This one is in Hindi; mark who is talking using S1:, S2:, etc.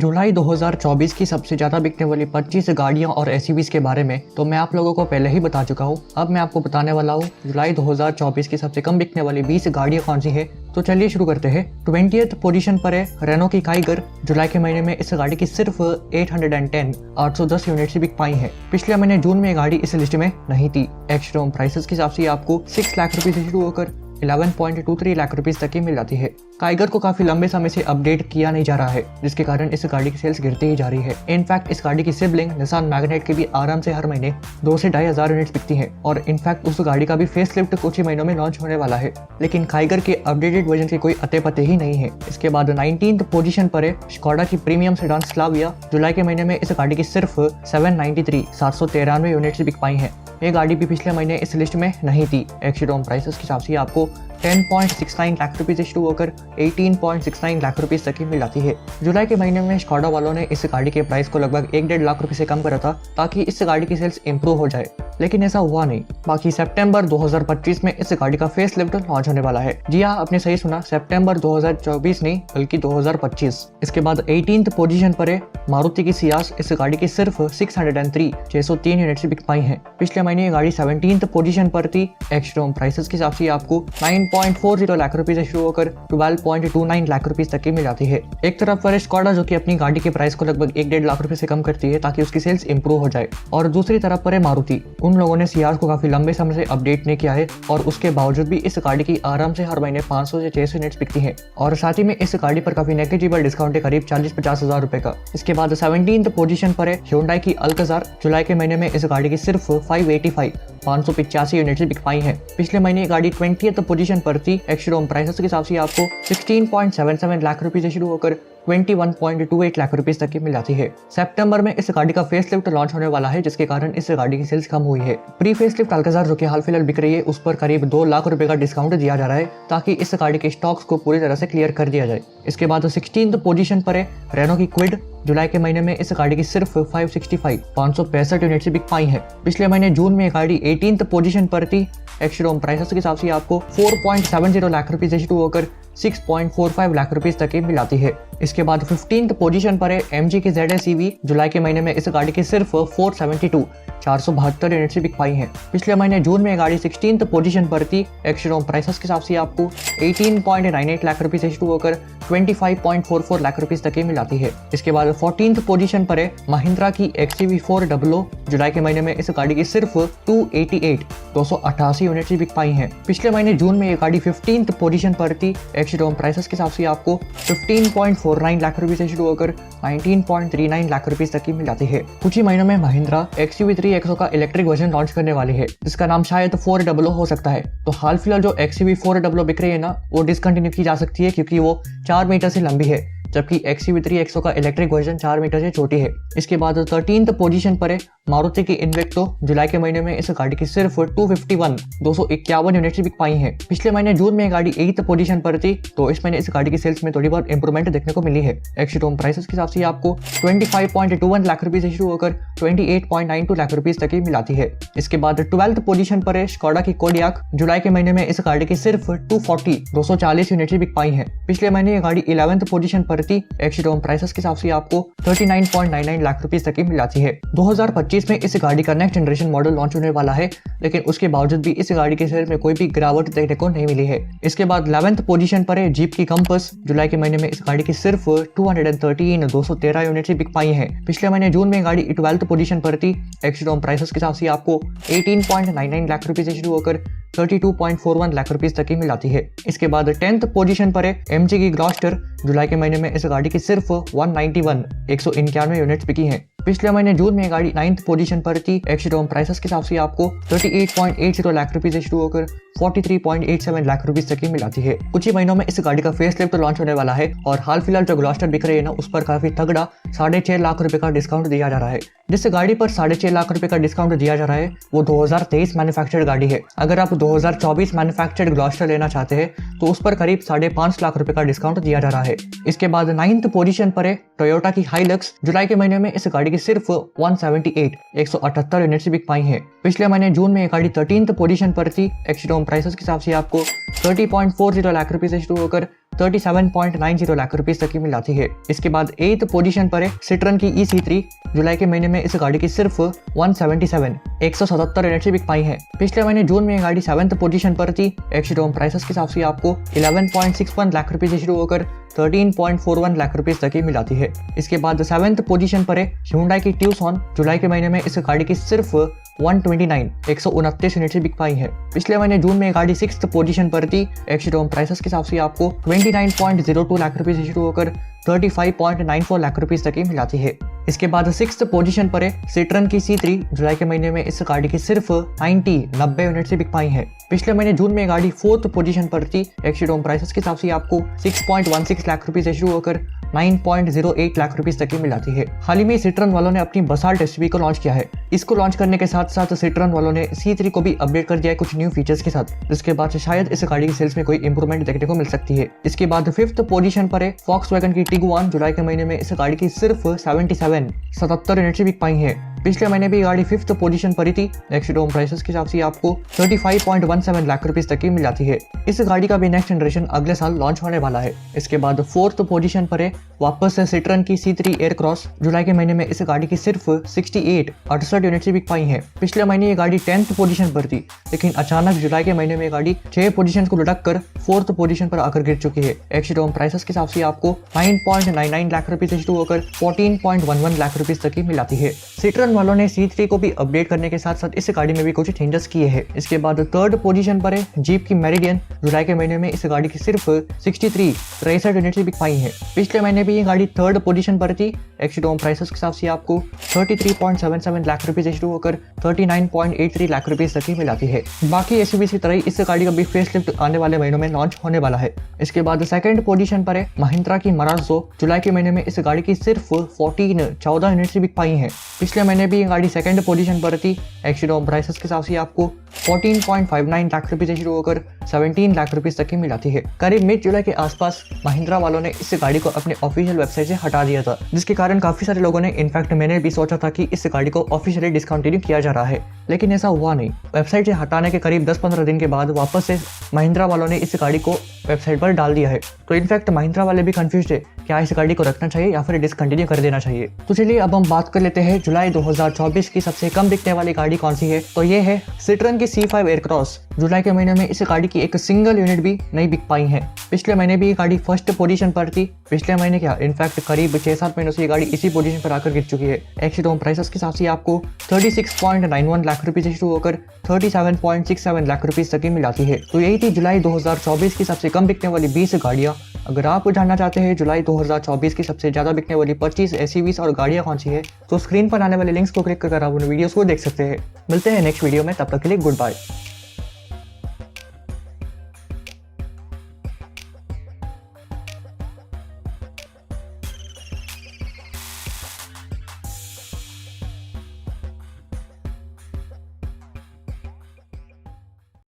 S1: जुलाई 2024 की सबसे ज़्यादा बिकने वाली 25 गाड़ियां और एसयूवीज के बारे में तो मैं आप लोगों को पहले ही बता चुका हूं। अब मैं आपको बताने वाला हूं जुलाई 2024 की सबसे कम बिकने वाली 20 गाड़ियां कौन सी है। तो चलिए शुरू करते हैं। 20th पोजीशन पर है रेनो की काइगर। जुलाई के महीने में इस गाड़ी की सिर्फ 810 यूनिट से बिक पाई है। पिछले महीने जून में गाड़ी इस लिस्ट में नहीं थी। एक्स शोरूम प्राइसेस के हिसाब से आपको 6 लाख रुपए से शुरू होकर 11.23 लाख रुपीस तक की मिल जाती है। काइगर को काफी लंबे समय से अपडेट किया नहीं जा रहा है, जिसके कारण इस गाड़ी की सेल्स गिरती ही जा रही है। इनफैक्ट इस गाड़ी की सिबलिंग निसान मैग्नेट की भी आराम से हर महीने 2 से 2,500 यूनिट्स बिकती हैं और इनफैक्ट उस गाड़ी का भी फेसलिफ्ट कुछ ही महीनों में लॉन्च होने वाला है। लेकिन काइगर के अपडेटेड वर्जन के कोई अते पते ही नहीं है। इसके बाद 19th पोजीशन पर है स्कोडा की प्रीमियम सेडान स्लाविया। जुलाई के महीने में इस गाड़ी की सिर्फ 793 यूनिट्स बिक पाई है। ये गाड़ी भी पिछले महीने इस लिस्ट में नहीं थी। एक्स शोरूम प्राइसेस के हिसाब से आपको 10.69 लाख रुपए से शुरू होकर 18.69 लाख रुपए तक की मिल जाती है। जुलाई के महीने में स्कोडा वालों ने इस गाड़ी के प्राइस को लगभग 1.5 लाख रुपए से कम करा था ताकि इस गाड़ी की सेल्स इंप्रूव हो जाए, लेकिन ऐसा हुआ नहीं। बाकी सितंबर 2025 में इस गाड़ी का फेस लिफ्ट लॉन्च होने वाला है। जी हाँ, आपने सही सुना, सितंबर 2024 नहीं बल्कि 2025। इसके बाद 18th पोजीशन पर है मारुति की सियास। इस गाड़ी की सिर्फ 603 यूनिट से बिक पाई है। पिछले महीने ये गाड़ी 17th पोजीशन पर थी। एक्स शोरूम प्राइसेस के हिसाब से आपको 9.40 लाख रुपए से शुरू होकर 12.29 लाख रुपए तक की मिल जाती है। एक तरफ पर स्कोडा जो कि अपनी गाड़ी के प्राइस को लगभग 1.5 लाख रुपए से कम करती है ताकि उसकी सेल्स इंप्रूव हो जाए, और दूसरी तरफ पर है मारुति। उन लोगों ने सियास को काफी लंबे समय से अपडेट नहीं किया है और उसके बावजूद भी इस गाड़ी की आराम से हर महीने 500 से 600 यूनिट्स बिकती है, और साथ ही में इस गाड़ी पर काफी नेगेटिबल डिस्काउंट है, करीब 40-50 हजार रुपए का। इसके बाद 17th पोजीशन पर है Hyundai की अल्काजार। जुलाई के महीने में इस गाड़ी की सिर्फ 585 यूनिट से बिक पाई है। पिछले महीने गाड़ी 20th पोजीशन पर थी। एक्स शोरूम प्राइसेस के हिसाब से आपको 16.77 लाख रुपए से शुरू होकर 21.28 लाख रुपए तक की मिल जाती है। सितंबर में इस गाड़ी का फेसलिफ्ट लॉन्च होने वाला है, जिसके कारण इस गाड़ी की सेल्स कम हुई है। प्री फेसलिफ्ट अल्काजार जो कि हाल फिलहाल बिक रही है, उस पर करीब 2 लाख रुपए का डिस्काउंट दिया जा रहा है ताकि इस गाड़ी के स्टॉक्स को पूरी तरह से क्लियर कर दिया जाए। इसके बाद 16th पोजीशन पर है रेनो की क्विड। जुलाई के महीने में इस गाड़ी की सिर्फ 565 यूनिट से बिक पाई है। पिछले महीने जून में गाड़ी 18th पोजीशन पर थी। एक्स शोरूम प्राइसेस के हिसाब से आपको 4.70 लाख रुपए से शुरू होकर 6.45 लाख रुपए तक की मिल जाती है। इसके बाद 15th पोजीशन पर है MG की ZS EV। जुलाई के महीने में इस गाड़ी की सिर्फ 472 यूनिट से बिक पाई है। पिछले महीने जून में गाड़ी 16th पोजीशन पर थी। एक्स शोरूम प्राइसेस के हिसाब से आपको 18.98 लाख रुपए से शुरू होकर 25.44 लाख रुपए तक की मिल जाती है। इसके बाद 14th पोजीशन पर है महिंद्रा की XUV400। जुलाई के महीने में इस गाड़ी की सिर्फ 288 यूनिट से बिक पाई है। पिछले महीने जून में ये गाड़ी 15th पोजीशन पर थी। एक्स शोरूम प्राइसेस के हिसाब से आपको 15.49 लाख रुपए से शुरू होकर 19.39 लाख रुपए तक की मिल जाती है। कुछ ही महीनों में महिंद्रा XUV3XO का इलेक्ट्रिक वर्जन लॉन्च करने वाली है, जिसका नाम शायद 400 हो सकता है। तो हाल फिलहाल जो XUV400 बिक रही है ना, वो डिसकंटिन्यू की जा सकती है क्योंकि वो 4 मीटर से लंबी है, जबकि XUV3XO का इलेक्ट्रिक वर्जन 4 मीटर से छोटी है। इसके बाद 13th पोजीशन पर है मारुति की इन्वेक्टो। जुलाई के महीने में इस गाड़ी की सिर्फ 251 यूनिट से बिक पाई है। पिछले महीने जून में गाड़ी 8th पोजीशन पर थी, तो इस महीने इस गाड़ी की सेल्स में थोड़ी बहुत इंप्रूवमेंट देखने को मिली है। एक्स शोरूम प्राइसेस के हिसाब से आपको 25.21 लाख रुपए से शुरू होकर 28.92 लाख रुपए तक की मिल जाती है। इसके बाद 12th पोजीशन पर है स्कोडा की कोडियाक। जुलाई के महीने में इस गाड़ी की सिर्फ 240 यूनिट से बिक पाई है। पिछले महीने ये गाड़ी 11th पोजीशन पर थी। एक्स शोरूम प्राइसेस के हिसाब से आपको 39.99 लाख रुपए तक की मिल जाती है। 2025 में इस गाड़ी का नेक्स्ट जनरेशन मॉडल लॉन्च होने वाला है, लेकिन उसके बावजूद भी इस गाड़ी के सेल में कोई भी गिरावट देखने को नहीं मिली है। इसके बाद 11th पोजीशन पर है जीप की कंपस। जुलाई के महीने में इस गाड़ी की सिर्फ 213 यूनिट से बिक पाई है। पिछले महीने जून में गाड़ी 12th पोजीशन पर थी। एक्स शोरूम प्राइसेस के हिसाब से आपको 18.99 लाख रुपए से शुरू होकर 32.41 लाख रुपए तक की मिल जाती है। इसके बाद 10th पोजीशन पर है MG की ग्लॉस्टर। जुलाई के महीने में इस गाड़ी की सिर्फ 191 यूनिट बिकी है। पिछले महीने जून में गाड़ी 9th पोजीशन पर थी। एक्स शोरूम प्राइसेस के हिसाब से आपको 38.80 लाख रुपए से शुरू होकर 43.87 लाख रुपए तक की मिल जाती है। कुछ ही महीनों में इस गाड़ी का फेसलिफ्ट लॉन्च होने वाला है, और हाल फिलहाल जो ग्लॉस्टर बिक रही है ना, उस पर काफी तगड़ा 6.5 लाख रुपए का डिस्काउंट दिया जा रहा है। जिस गाड़ी पर 6.5 लाख रुपए का डिस्काउंट दिया जा रहा है वो 2023 मैन्युफैक्चर्ड गाड़ी है। अगर आप 2024 मैन्युफैक्चर्ड ग्लॉस्टर लेना चाहते हैं तो उस पर करीब 5.5 लाख रुपए का डिस्काउंट दिया जा रहा है। इसके बाद 9th पोजीशन पर है टोयोटा की हाइलक्स। जुलाई के महीने में इस गाड़ी की सिर्फ 178 यूनिट से बिक पाई है। पिछले महीने जून में ये गाड़ी 13th पोजीशन पर थी। एक्स शोरूम प्राइसेस के हिसाब से आपको 30.40 लाख रुपए से शुरू होकर 37.90 लाख रुपीस तक की मिल जाती है। इसके बाद 8th पोजीशन पर है सिट्रन की EC3। जुलाई के महीने में इस गाड़ी की सिर्फ 177 यूनिट से बिक पाई है। पिछले महीने जून में ये गाड़ी 7th पोजीशन पर थी। एक्स-शोरूम प्राइसेस के हिसाब से आपको 11.61 लाख रुपए से शुरू होकर 13.41 लाख रुपए तक की मिल जाती है। इसके बाद 7th पोजीशन पर है Hyundai की Tucson। जुलाई के महीने में इस गाड़ी की सिर्फ 129 यूनिट से बिक पाई है। पिछले महीने जून में गाड़ी 6th पोजीशन पर थी। एक्स-शोरूम प्राइसेस के हिसाब से आपको 29.02 लाख रुपए से शुरू होकर 35.94 लाख रुपए तक की मिल जाती है। इसके बाद 6th पोजीशन पर है सिट्रन की C3। जुलाई के महीने में इस गाड़ी की सिर्फ 90 यूनिट से बिक पाई है। पिछले महीने जून में गाड़ी 4th पोजीशन पर थी। एक्स-शोरूम प्राइसेस के हिसाब से आपको 6.16 लाख रुपए से शुरू होकर 9.08 लाख रुपए तक की मिल जाती है। हाल ही में सिट्रन वालों ने अपनी बसाल्ट SUV को लॉन्च किया है। इसको लॉन्च करने के साथ साथ सिट्रन वालों ने C3 को भी अपडेट कर दिया है कुछ न्यू फीचर्स के साथ, जिसके बाद शायद इस गाड़ी की सेल्स में कोई इंप्रूवमेंट देखने को मिल सकती है। इसके बाद 5th पोजीशन पर है Volkswagen की Tiguan। जुलाई के महीने में इस गाड़ी की सिर्फ 77 यूनिट से बिक पाई है। पिछले महीने भी गाड़ी 5th पोजीशन पर ही थी। एक्स-शोरूम प्राइसेस के हिसाब से आपको 35.17 लाख रुपए तक की मिल जाती है। इस गाड़ी का भी नेक्स्ट जनरेशन अगले साल लॉन्च होने वाला है। इसके बाद 4th पोजीशन पर है वापस से सिट्रन की C3 एयरक्रॉस। जुलाई के महीने में इस गाड़ी की सिर्फ 68 यूनिट से बिक पाई है। पिछले महीने ये गाड़ी 10th पोजीशन पर थी, लेकिन अचानक जुलाई के महीने में गाड़ी 6 पोजीशन को लुढ़क कर 4th पोजीशन पर आकर गिर चुकी है। एक्स-शोरूम प्राइसेस के हिसाब से आपको 9.99 लाख रुपए से शुरू होकर 14.11 लाख रुपए तक की मिल जाती है। सिट्रन वालों ने C3 को भी अपडेट करने के साथ साथ इस गाड़ी में भी कुछ चेंजेस किए हैं। इसके बाद 3rd पोजीशन पर है जीप की मेरिडियन। जुलाई के महीने में इस गाड़ी की सिर्फ 63 यूनिट से बिक पाई है। पिछले महीने भी ये गाड़ी 3rd पोजीशन पर थी। एक्स-शोरूम प्राइसेस के हिसाब से आपको 33.77 लाख रुपए से शुरू होकर 39.83 लाख रुपए तक की मिल जाती है। बाकी SUVs की तरह इस गाड़ी का भी फेसलिफ्ट आने वाले महीनों में लॉन्च होने वाला है। इसके बाद 2nd पोजीशन पर है महिंद्रा की मराज़ो। जुलाई के महीने में इस गाड़ी की सिर्फ 14 यूनिट से बिक पाई है। पिछले महीने भी ये गाड़ी 2nd पोजीशन पर थी। एक्स-शोरूम प्राइसेस के हिसाब से आपको 14.59 लाख रुपए से शुरू होकर 17 लाख रुपए तक की मिल जाती है। करीब मिड जुलाई के आसपास महिंद्रा वालों ने इस गाड़ी को अपने ऑफिशियल वेबसाइट से हटा दिया था, जिसके कारण काफी सारे लोगों ने, इनफैक्ट मैंने भी सोचा था कि इस गाड़ी को ऑफिशियली डिसकंटिन्यू किया जा रहा है, लेकिन ऐसा हुआ नहीं। वेबसाइट से हटाने के करीब 10-15 दिन के बाद वापस से महिंद्रा वालों ने इस गाड़ी को वेबसाइट पर डाल दिया है। तो इनफैक्ट महिंद्रा वाले भी कंफ्यूज है, क्या इस गाड़ी को रखना चाहिए या फिर डिसकंटिन्यू कर देना चाहिए। तो चलिए अब हम बात कर लेते हैं जुलाई 2024 की सबसे कम बिकने वाली गाड़ी कौन सी है। तो ये है सिट्रन की C5 एयरक्रॉस। जुलाई के महीने में इस गाड़ी की एक सिंगल यूनिट भी नहीं बिक पाई है। पिछले महीने भी ये गाड़ी 1st पोजीशन पर थी। पिछले महीने क्या, इनफैक्ट करीब 6-7 महीनों से ये गाड़ी इसी पोजीशन पर आकर गिर चुकी है। एक्स-शोरूम प्राइसेस के हिसाब से आपको 36.91 लाख रुपए से शुरू होकर 37.67 लाख रुपए तक की मिल जाती है। तो यही थी जुलाई 2024 की सबसे कम बिकने वाली 20 गाड़ियाँ। अगर आप जानना चाहते हैं जुलाई 2024 की सबसे ज्यादा बिकने वाली 25 SUVs और गाड़ियाँ कौन सी है, तो स्क्रीन पर आने वाले लिंक्स को क्लिक कर आप उन वीडियोस को देख सकते हैं। मिलते हैं नेक्स्ट वीडियो में, तब तक के लिए गुड बाय।